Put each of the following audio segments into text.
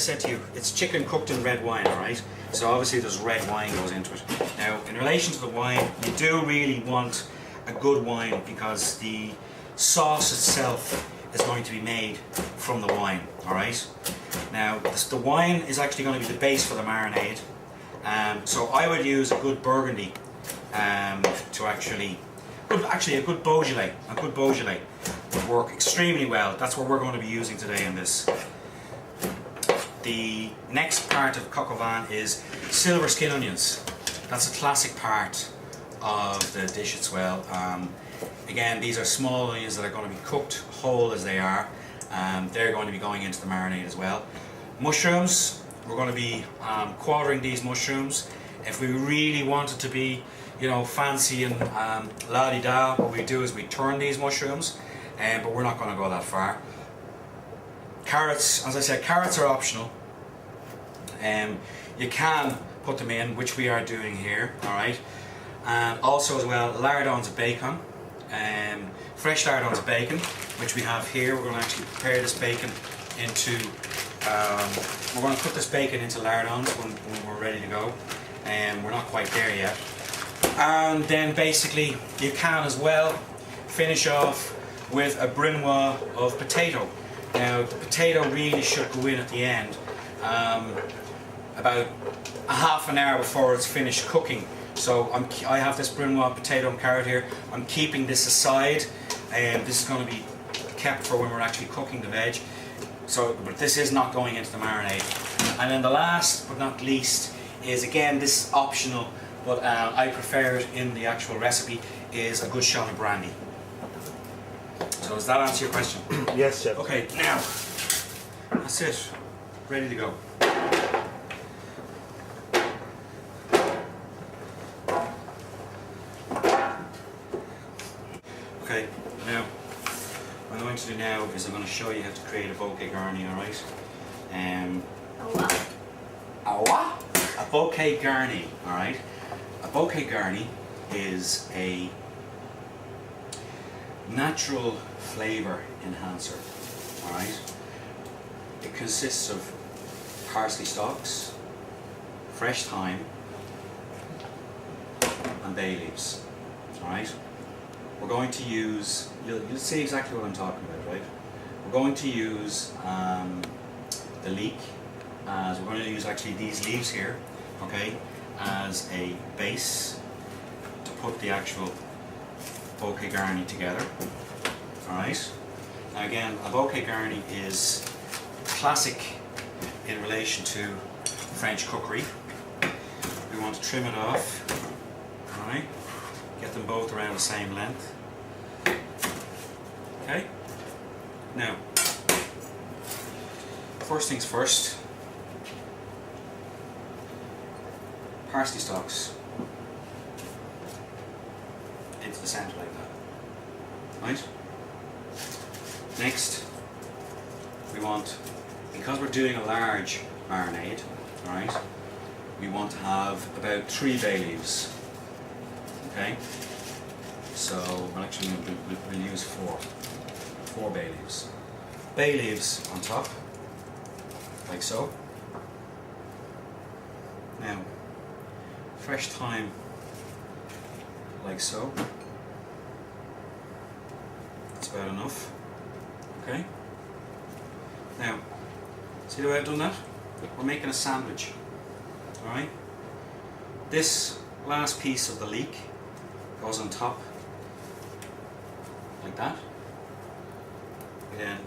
said to you, it's chicken cooked in red wine, alright? So obviously there's red wine goes into it. Now, in relation to the wine, you do really want a good wine because the sauce itself is going to be made from the wine, alright? Now, the wine is actually going to be the base for the marinade. So I would use a good Burgundy to actually a good Beaujolais. A good Beaujolais would work extremely well. That's what we're going to be using today in this. The next part of coq au vin is silver skin onions. That's a classic part of the dish as well. Again, these are small onions that are going to be cooked whole as they are. They're going to be going into the marinade as well. Mushrooms, we're going to be quartering these mushrooms. If we really wanted to be, you know, fancy and la-di-da, what we do is we turn these mushrooms, but we're not going to go that far. Carrots, as I said, carrots are optional. You can put them in, which we are doing here, alright? And also as well, lardons of bacon, fresh lardons of bacon, which we have here. We're going to actually prepare this bacon into, we're going to put this bacon into lardons when we're ready to go. We're not quite there yet. And then basically you can as well finish off with a brunoise of potato. Now the potato really should go in at the end, about a half an hour before it's finished cooking. So I have this brunoise potato and carrot here. I'm keeping this aside, and this is going to be kept for when we're actually cooking the veg. So, but this is not going into the marinade. And then the last but not least is, again, this is optional, but I prefer it in the actual recipe, is a good shot of brandy. So does that answer your question? Yes, chef. Okay, now, that's it. Ready to go. Okay, now, what I'm going to do now is I'm going to show you how to create a bouquet garni, alright? A what? A bouquet garni, alright? A bouquet garni is a natural flavour enhancer, alright? It consists of parsley stalks, fresh thyme and bay leaves, alright? We're going to use, you'll see exactly what I'm talking about, right? We're going to use the leek, as we're going to use actually these leaves here, okay, as a base to put the actual bouquet garni together, alright? Now again, a bouquet garni is classic in relation to French cookery. We want to trim it off, alright? Get them both around the same length. Okay? Now, first things first, parsley stalks into the centre like that. Right? Next, we want, because we're doing a large marinade, right, we want to have about 3 bay leaves. Okay? So, well, actually we'll use 4 bay leaves. Bay leaves on top, like so. Now, fresh thyme, like so. That's about enough. Okay? Now, see the way I've done that? We're making a sandwich. Alright? This last piece of the leek goes on top, like that. Then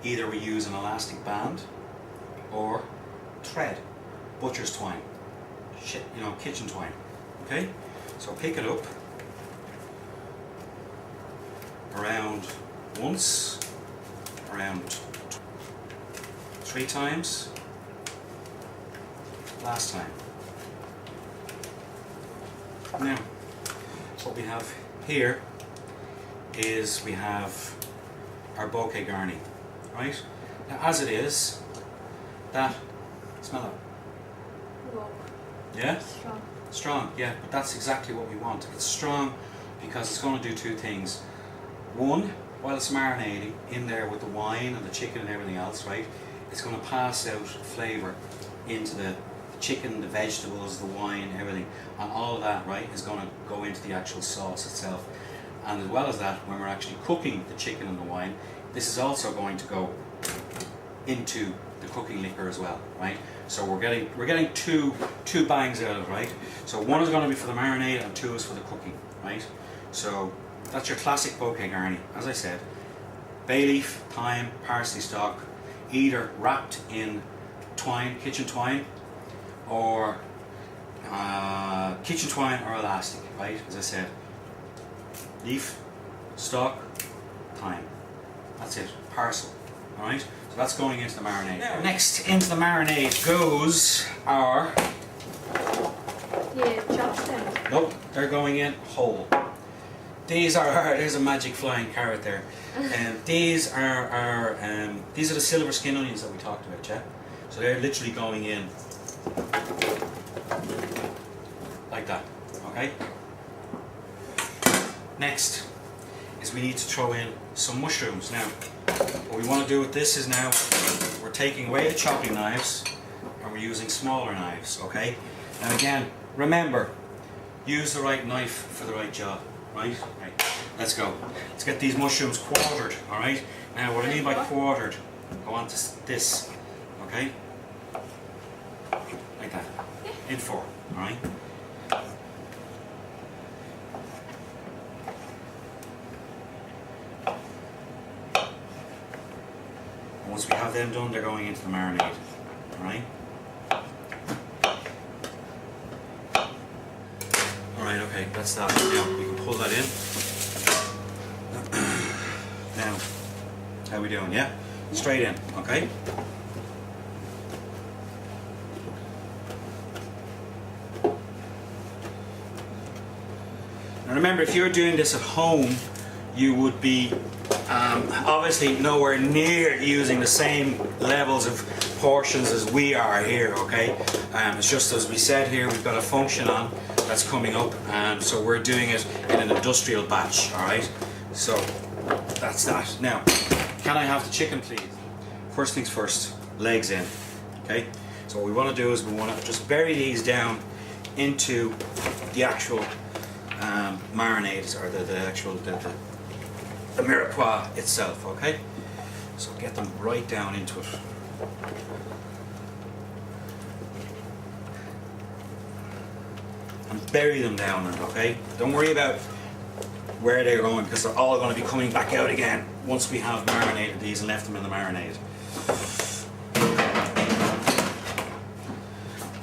either we use an elastic band or thread, butcher's twine, you know, kitchen twine. Okay? So pick it up around once, around 3 times, last time. Now, what we have here is we have our bouquet garni, right? Now, as it is, that, smell it. Whoa. Yeah? Strong. Strong, yeah, but that's exactly what we want. It's strong because it's going to do 2 things. One, while it's marinating in there with the wine and the chicken and everything else, right, it's going to pass out flavour into the chicken, the vegetables, the wine, everything, and all of that, right, is going to go into the actual sauce itself. And as well as that, when we're actually cooking the chicken and the wine, this is also going to go into the cooking liquor as well, right? So we're getting two bangs out of it, right? So one is going to be for the marinade and two is for the cooking, right? So that's your classic poke garni. As I said, bay leaf, thyme, parsley stalk, either wrapped in twine, kitchen twine, or kitchen twine or elastic, right? As I said, leaf, stalk, thyme. That's it. Parsley. All right. So that's going into the marinade. Now, next into the marinade goes our. Yeah, chopped them. Nope, they're going in whole. These are there's a magic flying carrot there. These are the silver skin onions that we talked about, yeah. So they're literally going in like that. Okay. Next is we need to throw in some mushrooms. Now, what we want to do with this is now we're taking away the chopping knives and we're using smaller knives. Okay. And again, remember, use the right knife for the right job. Right? Right. Let's go. Let's get these mushrooms quartered. All right. Now, what I mean by quartered, I want this. Okay. Like that. In four. All right. Once we have them done, they're going into the marinade. All right. Alright, okay, that's that. Now we can pull that in. Now, how we doing? Yeah? Straight in, okay? Now remember, if you're doing this at home, you would be obviously nowhere near using the same levels of portions as we are here, okay? It's just as we said here, we've got a function on that's coming up, so we're doing it in an industrial batch, alright? So that's that. Now, can I have the chicken, please? First things first, legs in, okay? So what we want to do is we want to just bury these down into the actual marinade, or the mirepoix itself, okay? So get them right down into it. And bury them down in it, okay? Don't worry about where they're going, because they're all going to be coming back out again once we have marinated these and left them in the marinade.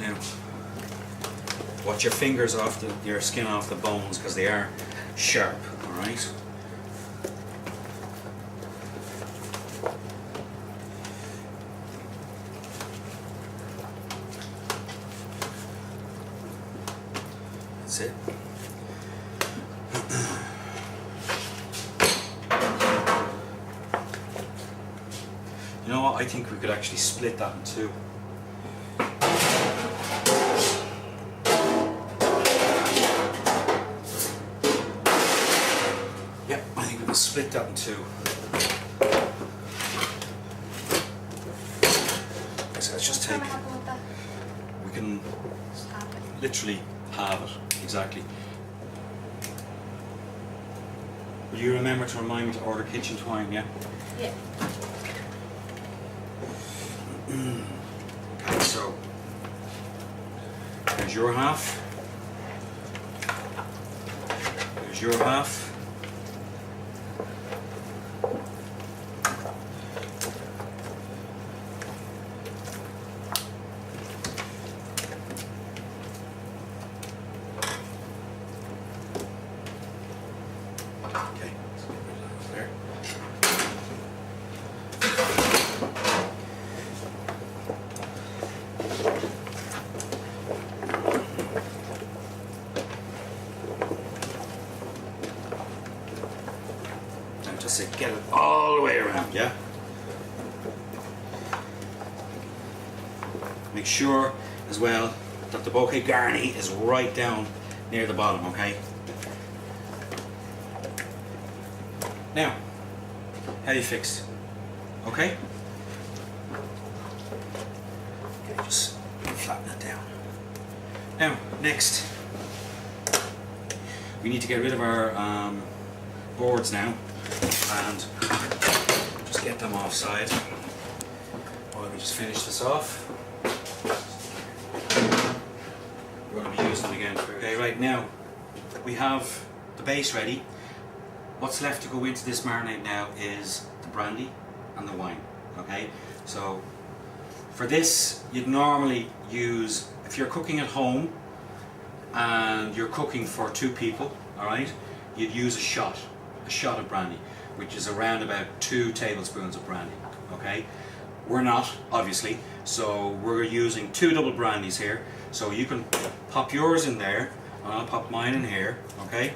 Now, watch your fingers off your skin off the bones, because they are sharp, alright? That's it. You know what? I think we could actually split that in two. Yep, I think we can split that in two. So let's just take. We can literally have it. Exactly. Will you remember to remind me to order kitchen twine, yeah? Yeah. Okay, so there's your half. There's your half. Okay, let's get rid of that there. Now just get it all the way around, yeah? Make sure as well that the bouquet garni is right down near the bottom, okay? Now, how you fixed? Okay? Now, next, we need to get rid of our boards now and just get them offside while we just finish this off. We're going to be using them again. Okay, right now we have the base ready. What's left to go into this marinade now is the brandy and the wine. Okay, so for this you'd normally use, if you're cooking at home and you're cooking for 2 people, alright, you'd use a shot of brandy, which is around about 2 tablespoons of brandy. Okay, we're not, obviously, so we're using 2 double brandies here, so you can pop yours in there and I'll pop mine in here. Okay,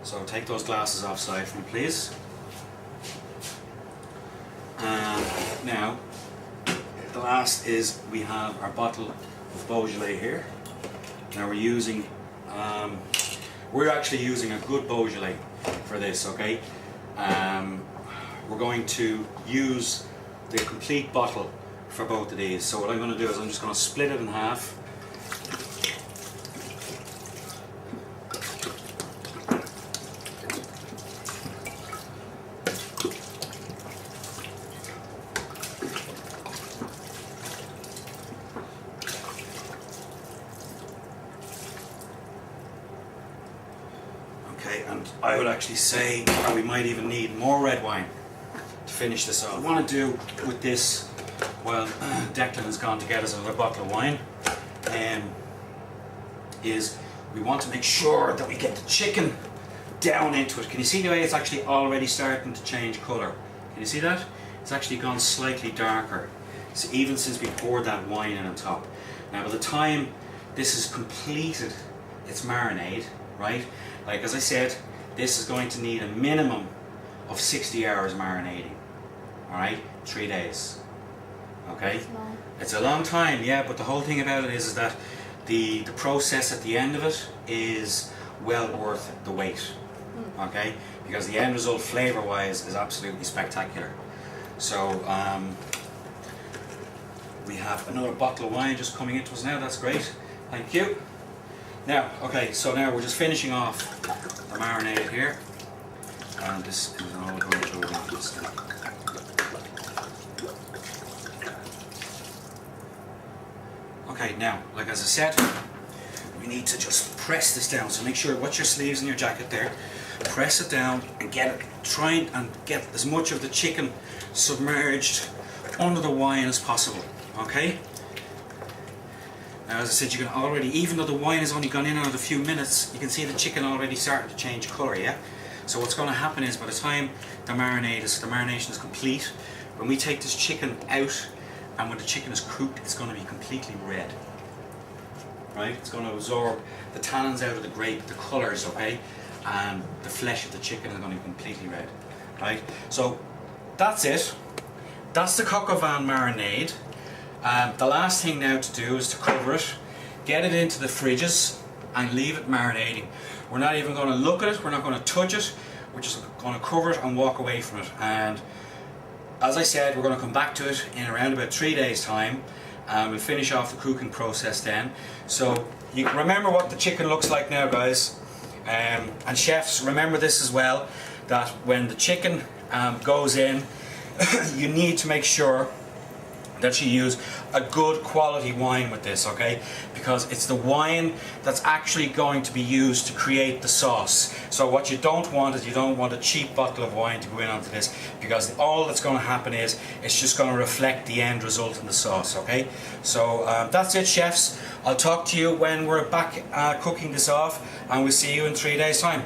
so take those glasses offside for me, please. And now the last is we have our bottle of Beaujolais here. Now we're actually using a good Beaujolais for this. Okay, we're going to use the complete bottle for both of these. So what I'm going to do is I'm just going to split it in half. Okay, and I would actually say we might even need more red wine to finish this off. What I want to do with this, while Declan has gone to get us another bottle of wine, is we want to make sure that we get the chicken down into it. Can you see the way it's actually already starting to change colour? Can you see that? It's actually gone slightly darker, so even since we poured that wine in on top. Now by the time this is completed its marinade, right, like as I said, this is going to need a minimum of 60 hours marinating. Alright, 3 days. Okay? It's a long time, yeah, but the whole thing about it is that the process at the end of it is well worth the wait. Okay? Because the end result, flavour wise, is absolutely spectacular. So we have another bottle of wine just coming into us now. That's great, thank you. Now, okay, so now we're just finishing off the marinade here, and this is all going to go into this now. Okay, now, like as I said, we need to just press this down. So make sure, watch your sleeves in your jacket there. Press it down and get it, try and get as much of the chicken submerged under the wine as possible. Okay? Now, as I said, you can already, even though the wine has only gone in another few minutes, you can see the chicken already starting to change colour, yeah? So what's going to happen is by the time the marination is complete, when we take this chicken out and when the chicken is cooked, it's going to be completely red. Right? It's going to absorb the tannins out of the grape, the colours, okay? And the flesh of the chicken is going to be completely red. Right? So that's it. That's the coq au vin marinade. The last thing now to do is to cover it, get it into the fridges and leave it marinating. We're not even going to look at it, we're not going to touch it, we're just going to cover it and walk away from it. And as I said, we're going to come back to it in around about 3 days time, and we'll finish off the cooking process then. So you can remember what the chicken looks like now, guys, and chefs, remember this as well, that when the chicken goes in, you need to make sure that you use a good quality wine with this, okay? Because it's the wine that's actually going to be used to create the sauce. So what you don't want is, you don't want a cheap bottle of wine to go in onto this, because all that's going to happen is it's just going to reflect the end result in the sauce, okay? So that's it, chefs. I'll talk to you when we're back cooking this off, and we'll see you in 3 days time.